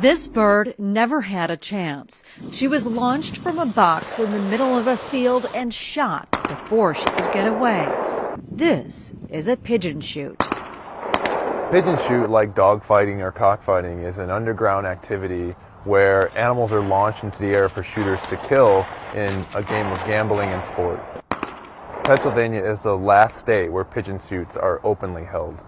This bird never had a chance. She was launched from a box in the middle of a field and shot before she could get away. This is a pigeon shoot. Pigeon shoot, like dogfighting or cockfighting, is an underground activity where animals are launched into the air for shooters to kill in a game of gambling and sport. Pennsylvania is the last state where pigeon shoots are openly held.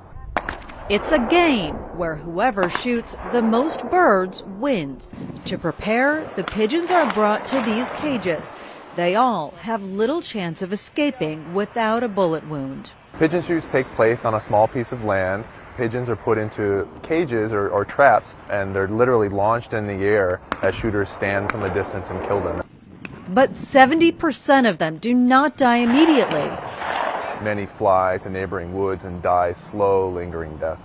It's a game where whoever shoots the most birds wins. To prepare, the pigeons are brought to these cages. They all have little chance of escaping without a bullet wound. Pigeon shoots take place on a small piece of land. Pigeons are put into cages or traps, and they're literally launched in the air as shooters stand from a distance and kill them. But 70% of them do not die immediately. Many fly to neighboring woods and die slow, lingering deaths.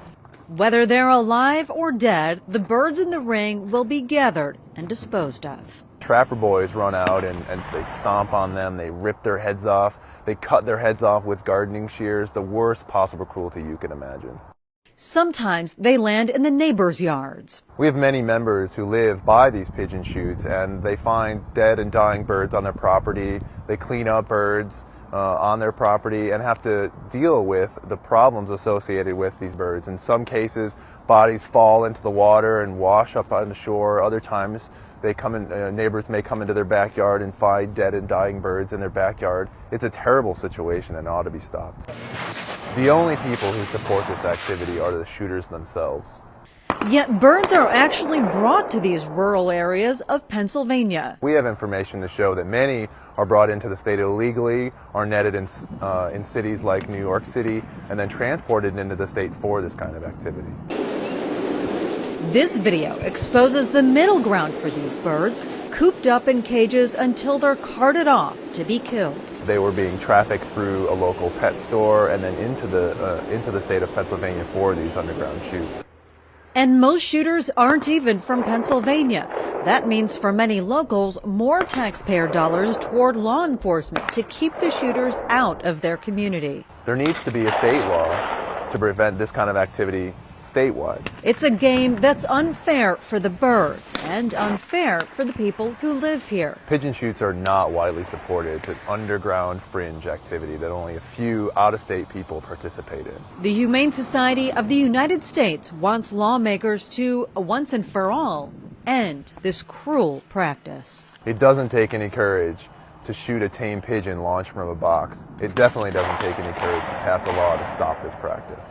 Whether they're alive or dead, the birds in the ring will be gathered and disposed of. Trapper boys run out and they stomp on them, they rip their heads off, they cut their heads off with gardening shears, the worst possible cruelty you can imagine. Sometimes they land in the neighbors' yards. We have many members who live by these pigeon shoots, and they find dead and dying birds on their property. They clean up birds on their property and have to deal with the problems associated with these birds. In some cases, bodies fall into the water and wash up on the shore. Other times, neighbors may come into their backyard and find dead and dying birds in their backyard. It's a terrible situation and ought to be stopped. The only people who support this activity are the shooters themselves. Yet birds are actually brought to these rural areas of Pennsylvania. We have information to show that many are brought into the state illegally, are netted in cities like New York City, and then transported into the state for this kind of activity. This video exposes the middle ground for these birds, cooped up in cages until they're carted off to be killed. They were being trafficked through a local pet store and then into the state of Pennsylvania for these underground shoots. And most shooters aren't even from Pennsylvania. That means for many locals, more taxpayer dollars toward law enforcement to keep the shooters out of their community. There needs to be a state law to prevent this kind of activity statewide. It's a game that's unfair for the birds and unfair for the people who live here. Pigeon shoots are not widely supported. It's an underground fringe activity that only a few out-of-state people participate in. The Humane Society of the United States wants lawmakers to, once and for all, end this cruel practice. It doesn't take any courage to shoot a tame pigeon launched from a box. It definitely doesn't take any courage to pass a law to stop this practice.